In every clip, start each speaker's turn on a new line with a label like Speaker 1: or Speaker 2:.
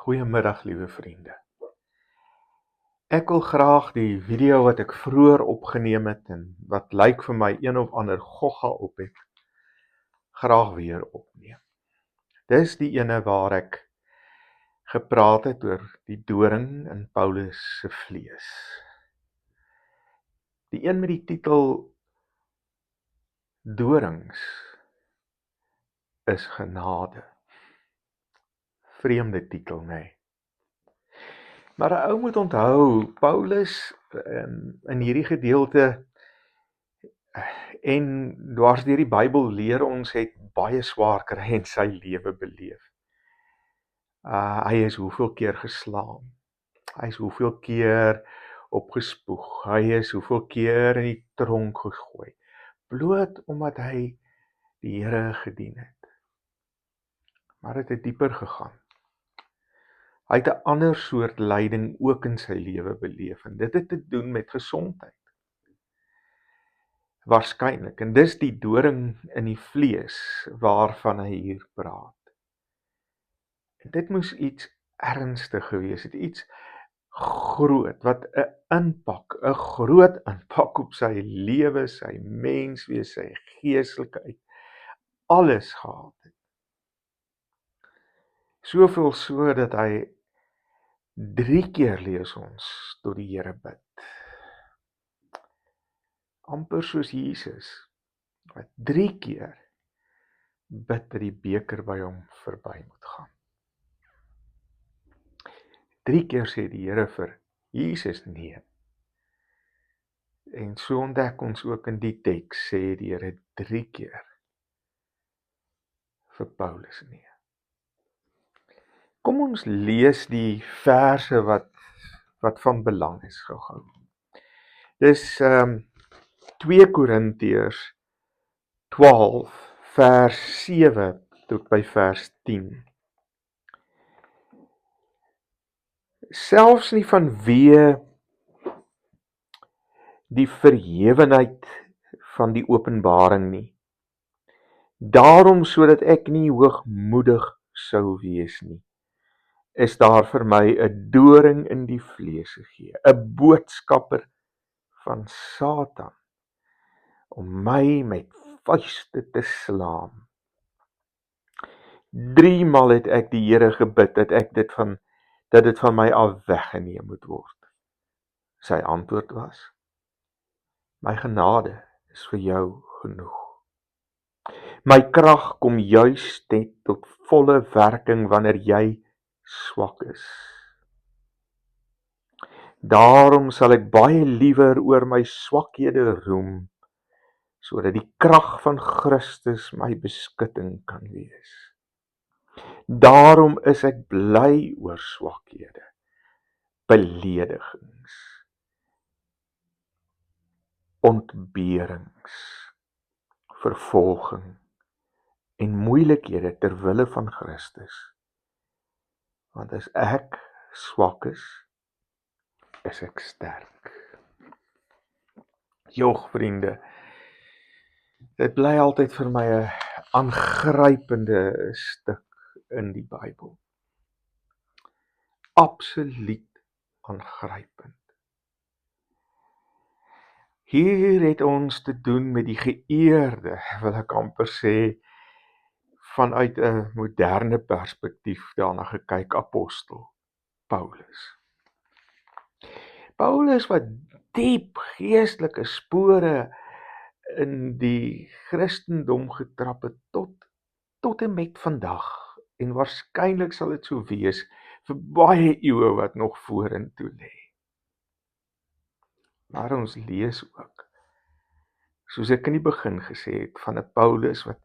Speaker 1: Goeiemiddag, liewe vriende. Ek wil graag die video wat ek vroeër opgeneem het en wat lyk vir my een of ander gogga op het, graag weer opneem. Dis die ene waar ek gepraat het oor die doring in Paulus se vlees. Die een met die titel Dorings is genade. Vreemde titel, nee. Maar 'n ou moet onthou, Paulus in hierdie gedeelte en dwars deur die Bybel leer ons het baie swaar kry in sy lewe beleef. Hy is hoeveel keer geslaan. Hy is hoeveel keer opgespoeg. Hy is hoeveel keer in die tronk gegooi. Bloot omdat hy die Here gedien het. Maar dit het dieper gegaan. Hy het 'n ander soort lyding ook in sy lewe beleef en dit het te doen met gesondheid. Waarskynlik, en dis die doring in die vlees waarvan hy hier praat. En dit moes iets ernstig gewees het, iets groot, wat 'n groot impak op sy lewe, sy menswees, sy geestelikheid, alles gehad het. Soveel so dat hy 3 keer lees ons tot die Here bid. Amper soos Jesus, wat 3 keer bid dat die beker by hom verby moet gaan. 3 keer sê die Here vir Jesus nee. En so ontdek ons ook in die teks, sê die Here 3 keer vir Paulus nee. Kom ons lees die verse wat van belang is gou-gou. Dis 2 Korintiërs 12 vers 7 tot by vers 10. Selfs nie vanweë die verhewenheid van die openbaring nie. Daarom sodat ek nie hoogmoedig sou wees nie, is daar vir my 'n doring in die vlees gegee, 'n boodskapper van Satan, om my met vuiste te slaan. 3 maal het ek die Here gebid dat dit van my af weggeneem moet word. Sy antwoord was: my genade is vir jou genoeg. My krag kom juis net tot volle werking wanneer jy swak is. Daarom sal ek baie liewer oor my swakhede roem, sodat die krag van Christus my beskutting kan wees. Daarom is ek bly oor swakhede, beledigings, ontberings, vervolging en moeilikhede ter wille van Christus. Want as ek swak is ek sterk. Jog, vriende, dit bly altyd vir my 'n aangrypende stuk in die Bybel. Absoluut aangrypend. Hier het ons te doen met die geëerde, wil ek amper sê, vanuit 'n moderne perspektief daarna gekyk, apostel Paulus. Paulus wat diep geestelike spore in die Christendom getrap het tot en met vandag, en waarskynlik sal dit so wees vir baie eeue wat nog vorentoe lê. Maar ons lees ook, soos ek in die begin gesê het, van 'n Paulus wat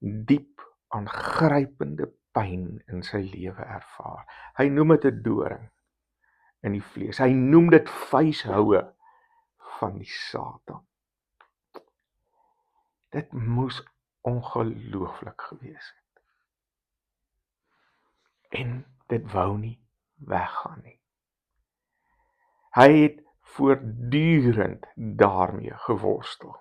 Speaker 1: diep aangrypende pyn in sy lewe ervaar. Hy noem dit 'n doring in die vlees. Hy noem dit vuishoue van die Satan. Dit moes ongelooflik gewees het. En dit wou nie weggaan nie. Hy het voortdurend daarmee geworstel.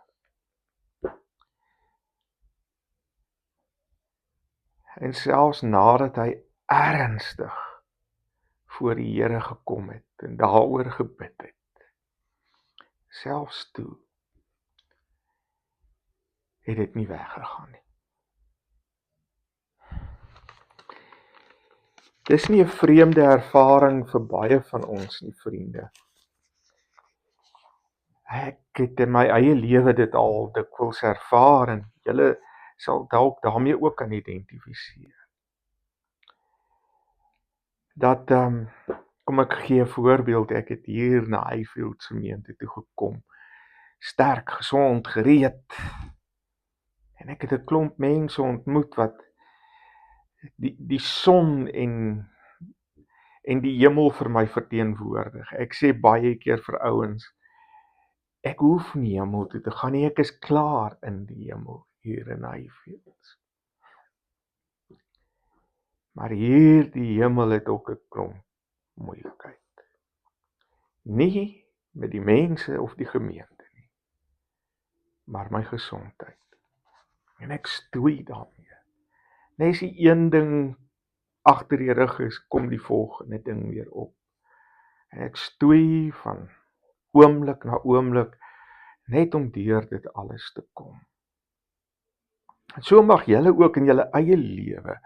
Speaker 1: En selfs nadat hy ernstig voor die Here gekom het en daaroor gebid het, selfs toe, het dit nie weggegaan nie. Dis nie 'n vreemde ervaring vir baie van ons nie, vriende. Ek het in my eie lewe dit al dikwels ervaar en julle sal dalk daarmee ook kan identifiseer. Dat, kom ek gee 'n voorbeeld, ek het hier na Highfield gemeente toe gekom, sterk, gesond, gereed, en ek het 'n klomp mense ontmoet wat die son en die hemel vir my verteenwoordig. Ek sê baie keer vir ouens, ek hoef nie hemel toe te gaan nie, ek is klaar in die hemel hier in Highfield. Maar hier die hemel het ook 'n klomp moeilikheid. Nie met die mense of die gemeente nie, maar my gesondheid. En ek stoei daarmee. Net as die een ding agter die rug is, kom die volgende ding weer op. En ek stoei van oomblik na oomblik, net om deur dit alles te kom. En so mag julle ook in julle eie lewe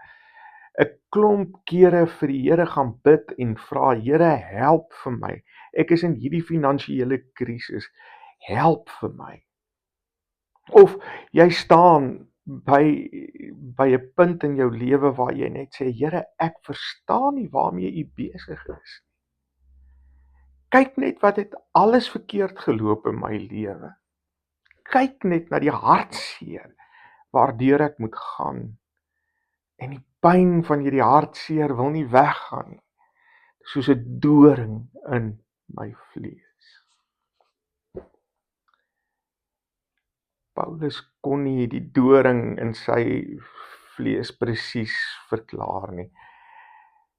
Speaker 1: 'n klomp kere vir die Here gaan bid en vra, Here, help vir my. Ek is in hierdie finansiële krisis, help vir my. Of jy staan by 'n punt in jou lewe waar jy net sê, Here, ek verstaan nie waarmee U besig is. Kyk net wat het alles verkeerd geloop in my lewe. Kyk net na die hartseer waardeur ek moet gaan. En die pyn van hierdie hartseer wil nie weggaan nie. Soos 'n doring in my vlees. Paulus kon nie die doring in sy vlees presies verklaar nie.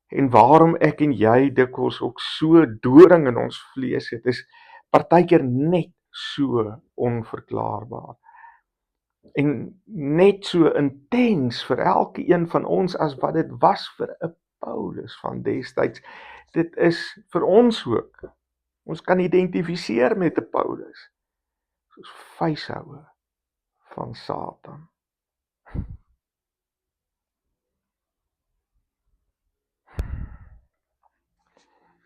Speaker 1: En waarom ek en jy dikwels ook so doring in ons vlees het, is partykeer net so onverklaarbaar. En net so intens vir elke een van ons as wat dit was vir 'n Paulus van destyds. Dit is vir ons ook. Ons kan identifiseer met 'n Paulus, soos vuishoue van Satan.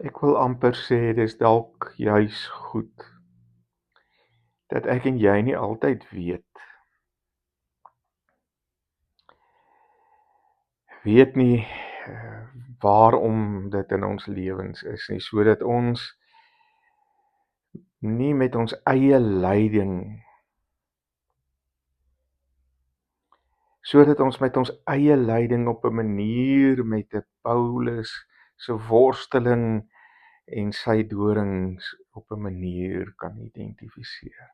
Speaker 1: Ek wil amper sê, dis dalk juis goed, dat ek en jy nie altyd weet nie waarom dit in ons lewens is nie, sodat ons nie met ons eie lyding, op 'n manier met 'n Paulus se worsteling en sy dorings op 'n manier kan identifiseer.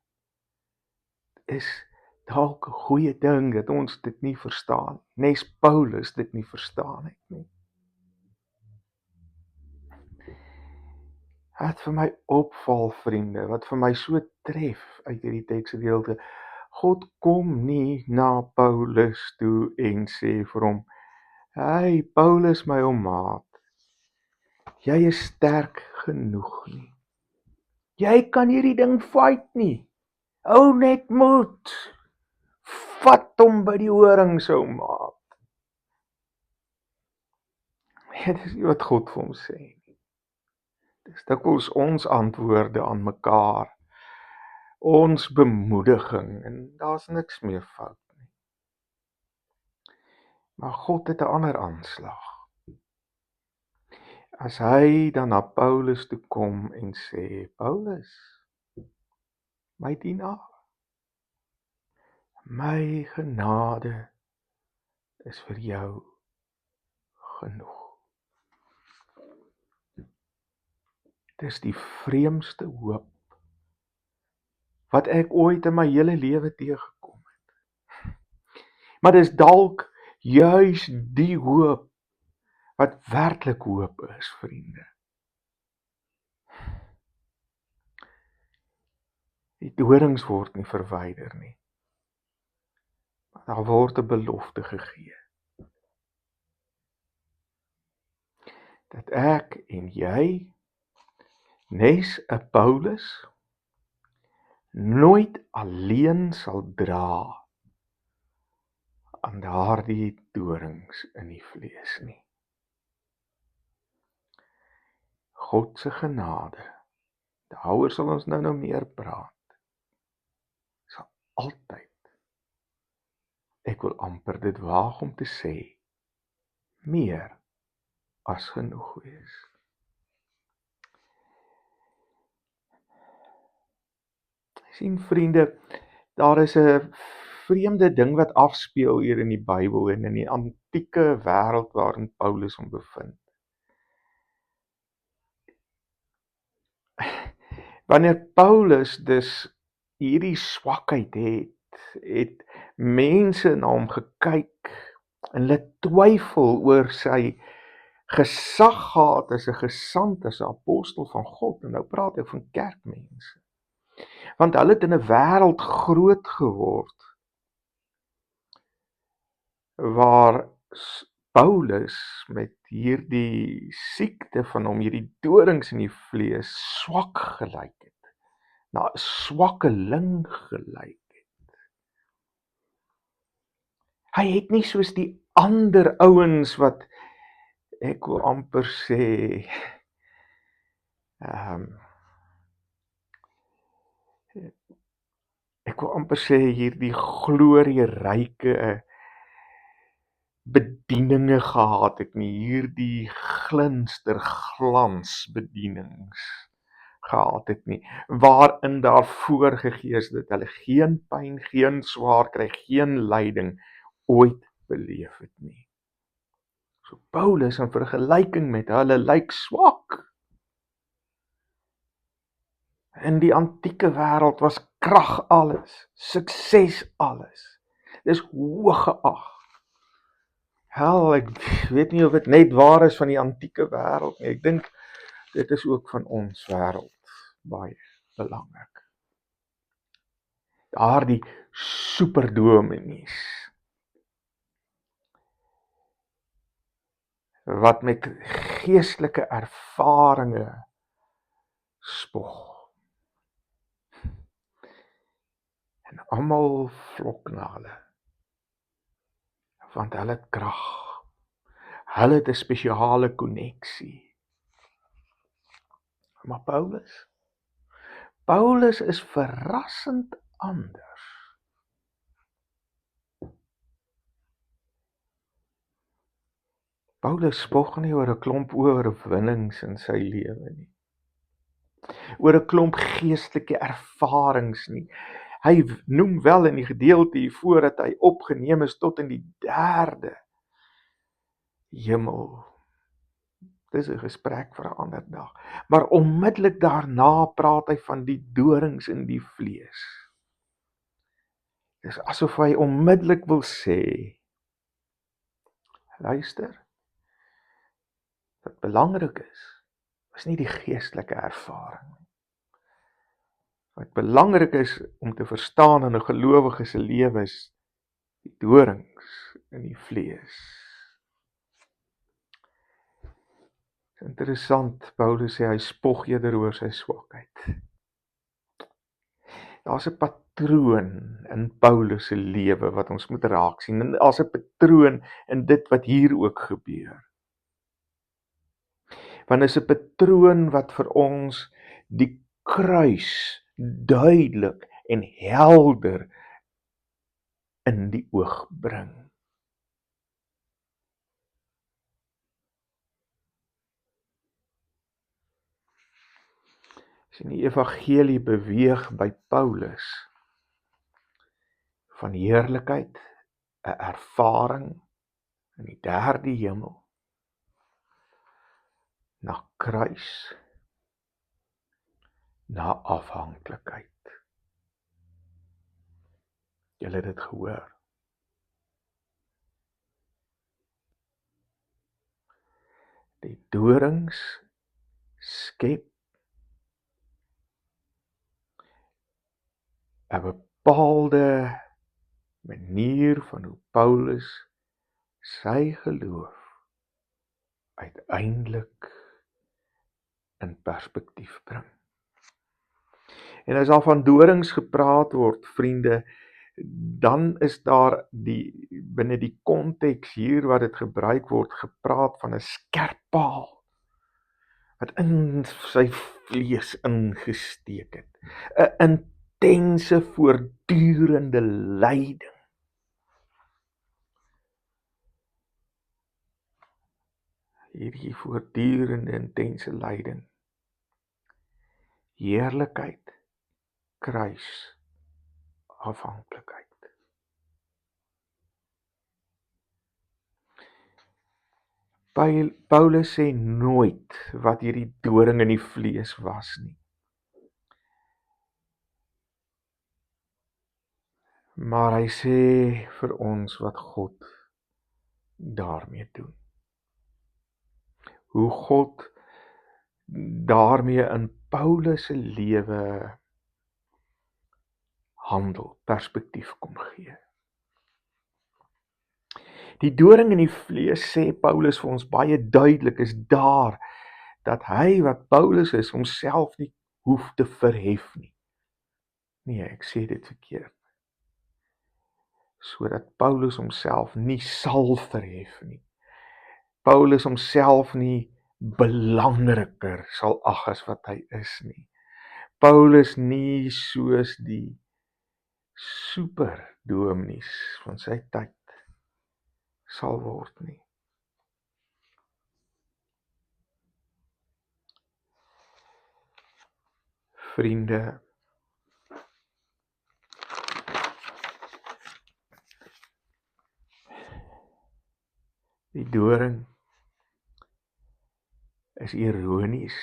Speaker 1: Is dalk 'n goeie ding dat ons dit nie verstaan, nes Paulus dit nie verstaan het nie. Wat vir my opval, vriende, wat vir my so tref uit hierdie teksgedeelte, God kom nie na Paulus toe en sê vir hom, hey Paulus my ou maat, jy is sterk genoeg nie. Jy kan hierdie ding fight nie. Hou net moed. Vat hom by die horings, ou maat. Dit is nie wat God vir hom sê nie. Dis dikwels ons antwoorde aan mekaar, ons bemoediging, en daar's niks meer fout nie. Maar God het 'n ander aanslag. As hy dan na Paulus toe kom en sê, Paulus, my dienaar, my genade is vir jou genoeg. Dis die vreemdste hoop wat ek ooit in my hele lewe teëgekom het. Maar dis dalk juis die hoop wat werklik hoop is, vriende. Die dorings word nie verwyder nie. Maar daar word 'n belofte gegee. dat ek en jy, nes 'n Paulus, nooit alleen sal dra aan daardie dorings in die vlees nie. God se genade, daaroor sal ons nou meer praat, sal altyd, ek wil amper dit waag om te sê, meer as genoeg wees. Sien vriende, daar is 'n vreemde ding wat afspeel hier in die Bybel en in die antieke wêreld waarin Paulus hom bevind. Wanneer Paulus dus hierdie swakheid het mense na hom gekyk en hulle twyfel oor sy gesag gehad as 'n gesant, as 'n apostel van God, en nou praat ek van kerkmense. Want hulle het in 'n wêreld groot geword waar Paulus met hierdie siekte van hom, hierdie dorings in die vlees, swak gelyk het, na 'n swakkeling gelyk het. Hy het nie soos die ander ouens wat, ek wil amper sê, hierdie glorieryke bedieninge gehad het nie, hierdie glinster glans bedienings gehad het nie, waarin daar voorgegee is dat hulle geen pyn, geen swaar kry, geen lyding ooit beleef het nie. So Paulus in vergelyking met hulle lyk swak. In die antieke wêreld was krag alles, sukses alles. Dis hoog geag. Hel, ek weet nie of dit net waar is van die antieke wêreld nie. Ek dink dit is ook van ons wêreld baie belangrik. Daardie superdominees wat met geestelike ervarings spog. En almal vlok na hulle, want hulle het krag. Hulle het 'n spesiale koneksie. Maar Paulus is verrassend anders. Paulus spog nie oor 'n klomp oorwinnings in sy lewe nie. Oor 'n klomp geestelike ervarings nie. Hy noem wel in die gedeelte hiervoor dat hy opgeneem is tot in die 3de hemel. Dis 'n gesprek vir 'n ander dag. Maar onmiddellik daarna praat hy van die dorings in die vlees. Dis asof hy onmiddellik wil sê, luister, wat belangrik is nie die geestelike ervaring nie. Wat belangrik is om te verstaan in 'n gelowige se lewe is die dorings in die vlees. Interessant, Paulus sê hy spog eerder oor sy swakheid. Daar's 'n patroon in Paulus se lewe wat ons moet raak sien. En daar's 'n patroon in dit wat hier ook gebeur. Want is 'n patroon wat vir ons die kruis duidelik en helder in die oog bring. Sien, die evangelie beweeg by Paulus van heerlikheid, 'n ervaring in die 3de hemel, na kruis, na afhanklikheid. Julle het dit gehoor. Die dorings skep 'n bepaalde manier van hoe Paulus sy geloof uiteindelik in perspektief bring. En as daar van dorings gepraat word, vriende, dan is daar binne die konteks hier wat dit gebruik word, gepraat van 'n skerp paal wat in sy vlees ingesteek het. 'n intense, voortdurende lyding. Hierdie voortdurende, intense lyding. Heerlikheid, kruis, afhanklikheid. Paulus sê nooit wat hierdie doring in die vlees was nie. Maar hy sê vir ons wat God daarmee doen. Hoe God daarmee in Paulus se lewe handel, perspektief kom gee. Die doring in die vlees, sê Paulus vir ons baie duidelik, is daar, dat hy wat Paulus is, homself nie hoef te verhef nie. Nee, ek sê dit verkeerd. Sodat Paulus homself nie sal verhef nie. Paulus homself nie belangriker sal ag as wat hy is nie. Paulus nie soos die superdominees van sy tyd sal word nie. Vriende, die doring is ironies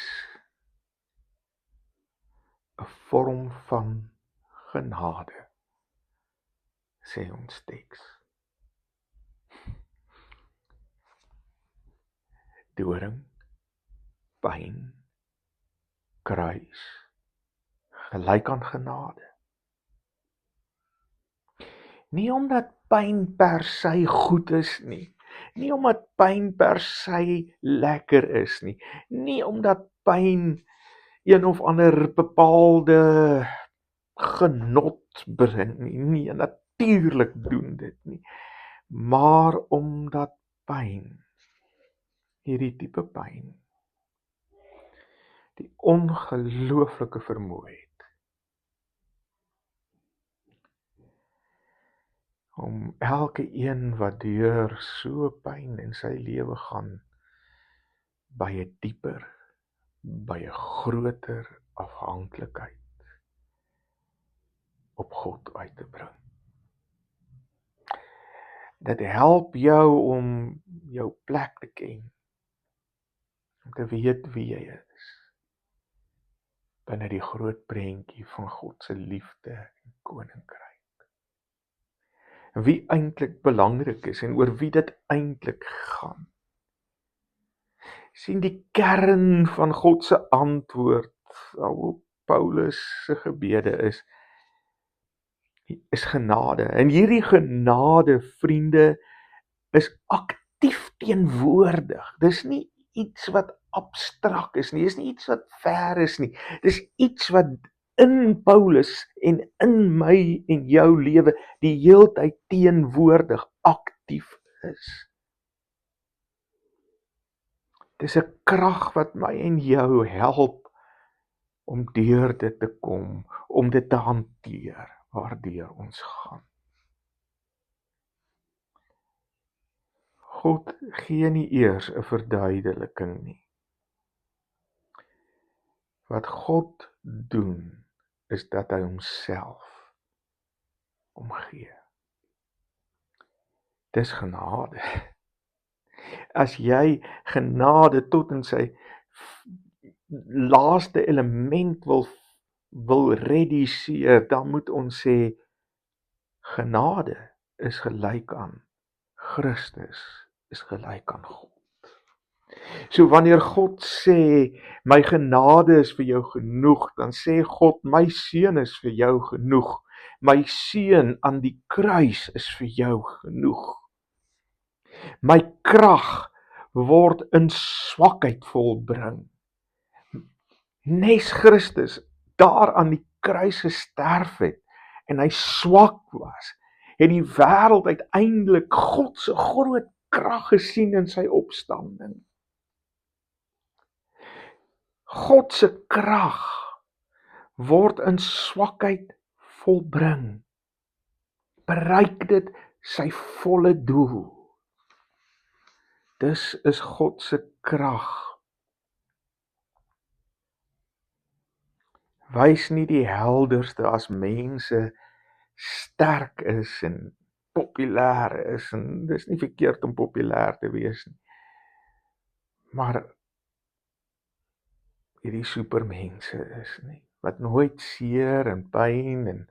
Speaker 1: 'n vorm van genade, sê ons teks. Doring, pyn, kruis, gelyk aan genade. Nie omdat pyn per se goed is nie, nie omdat pyn per se lekker is nie, nie omdat pyn een of ander bepaalde genot bring nie, nee, natuurlik doen dit nie, maar omdat pyn, hierdie tipe pyn, die ongelooflike vermoë het om elke een wat deur so pyn in sy lewe gaan, by 'n dieper, by 'n groter afhanklikheid op God uit te bring. Dit help jou om jou plek te ken, om te weet wie jy is, binne die groot prentjie van God se liefde en koninkryk. Wie eintlik belangrik is en oor wie dit eintlik gaan. Sien, die kern van God se antwoord op Paulus se gebede is genade. En hierdie genade, vriende, is aktief teenwoordig. Dis nie iets wat abstrak is nie, dis nie iets wat ver is nie. Dis iets wat in Paulus en in my en jou lewe die heeltyd teenwoordig, aktief is. Dis 'n krag wat my en jou help om deur dit te kom, om dit te hanteer, waardeur ons gaan. God gee nie eers 'n verduideliking nie. Wat God doen, is dat hy homself omgee. Dis genade. As jy genade tot in sy laaste element wil reduseer, dan moet ons sê, genade is gelyk aan Christus, is gelyk aan God. So wanneer God sê, my genade is vir jou genoeg, dan sê God, my seun is vir jou genoeg. My seun aan die kruis is vir jou genoeg. My krag word in swakheid volbring. Nes Christus daar aan die kruis gesterf het en hy swak was, het die wêreld uiteindelik God se groot krag gesien in sy opstanding. God se krag word in swakheid volbring. Bereik dit sy volle doel. Dis is God se krag. Wys nie die helderste as mense sterk is en populêr is, en dis nie verkeerd om populêr te wees nie. Maar hierdie supermense is nie, wat nooit seer en pyn en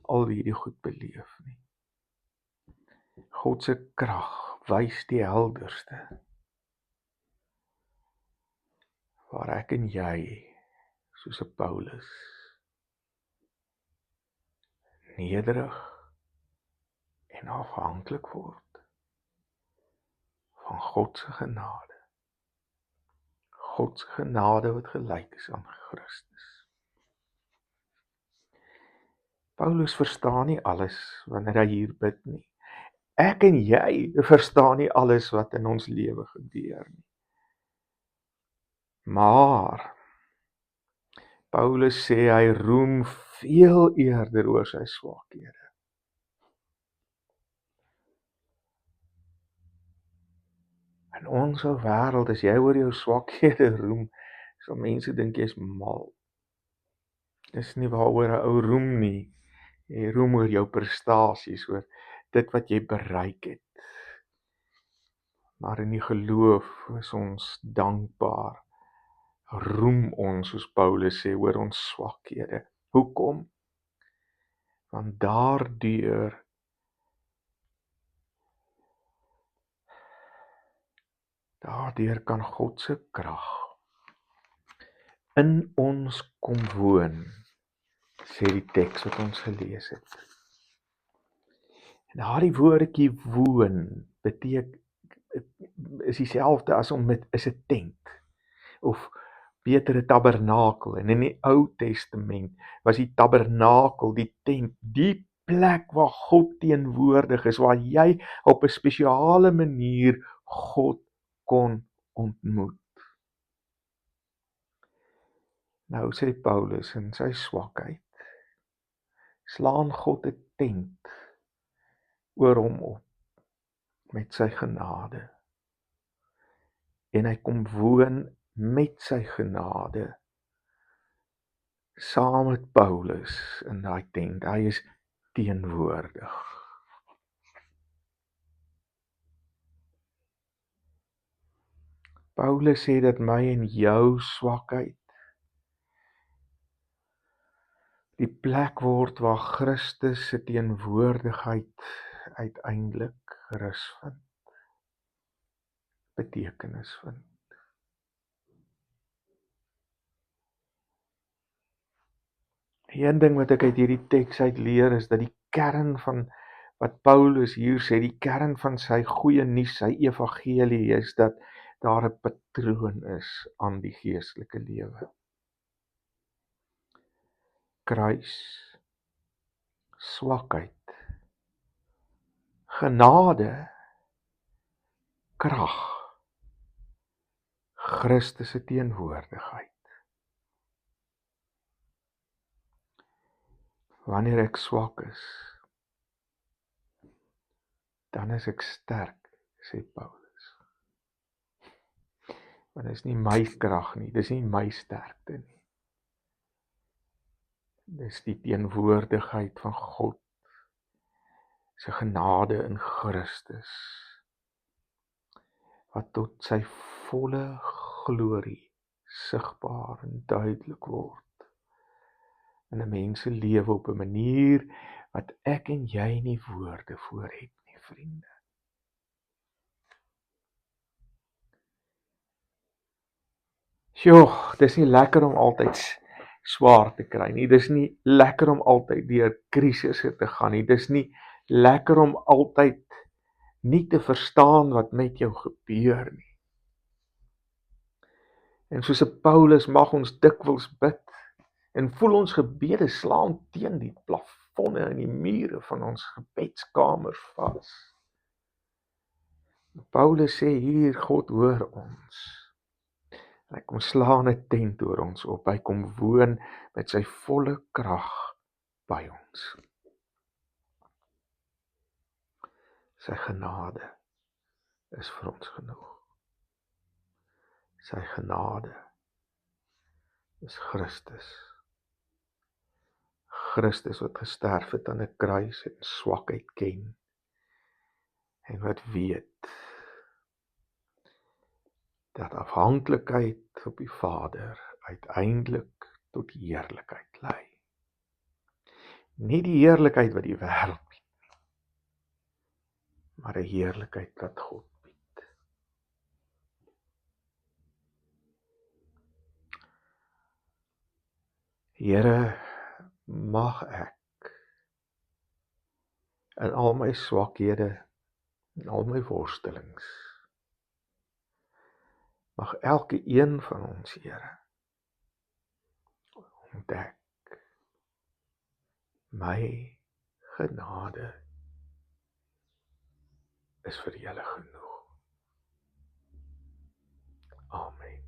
Speaker 1: al hierdie goed beleef nie. God se krag wys die helderste, waar ek en jy, soos 'n Paulus, nederig en afhanklik word van God se genade. God se genade wat gelyk is aan Christus. Paulus verstaan nie alles wanneer hy hier bid nie. Ek en jy verstaan nie alles wat in ons lewe gebeur nie. Maar Paulus sê hy roem veel eerder oor sy swakhede. In ons wêreld, as jy oor jou swakhede roem, sal mense dink jy's mal. Dis nie waaroor 'n ou roem nie. Jy roem oor jou prestasies, oor dit wat jy bereik het. Maar in die geloof is ons dankbaar. Roem ons, soos Paulus sê, oor ons swakhede. Hoekom? Want daardeur kan God se krag in ons kom woon, sê die teks wat ons gelees het. En daardie woordjie woon is dieselfde as om is 'n tent, of beter 'n tabernakel. En in die Ou Testament was die tabernakel, die tent, die plek waar God teenwoordig is, waar jy op 'n spesiale manier God kon ontmoet. Nou sê Paulus, in sy swakheid slaan God 'n tent oor hom op met sy genade. En hy kom woon met sy genade saam met Paulus in daai tent. Hy is teenwoordig. Paulus sê dat my en jou swakheid die plek word waar Christus se teenwoordigheid uiteindelik rus vind, betekenis vind. Een ding wat ek uit hierdie teks uit leer is dat die kern van wat Paulus hier sê, die kern van sy goeie nuus, sy evangelie, is dat daar 'n patroon is aan die geestelike lewe. Kruis, swakheid, genade, krag, Christus se teenwoordigheid. Wanneer ek swak is, dan is ek sterk, sê Paulus. Want dit is nie my krag nie, dis nie my sterkte nie. Dis die teenwoordigheid van God se genade in Christus, wat tot sy volle glorie sigbaar en duidelik word in 'n mens se lewe op 'n manier wat ek en jy nie woorde voor het nie, vriende. Sjoe, dis nie lekker om altyd swaar te kry nie. Dis nie lekker om altyd deur krisisse te gaan nie. Dis nie lekker om altyd nie te verstaan wat met jou gebeur nie. En soos 'n Paulus mag ons dikwels bid, en voel ons gebede slaan teen die plafonne en die mure van ons gebedskamer vas. Paulus sê hier, God hoor ons. Hy kom slaan 'n tent oor ons op, hy kom woon met sy volle krag by ons. Sy genade is vir ons genoeg. Sy genade is Christus. Christus wat gesterf het aan 'n kruis en swakheid ken, en wat weet dat afhanklikheid op die Vader uiteindelik tot heerlikheid lei. Nie die heerlikheid wat die wêreld bied, maar 'n heerlikheid wat God bied. Here, mag ek in al my swakhede en al my worstelings, mag elke een van ons, Here, ontdek my genade is vir julle genoeg. Amen.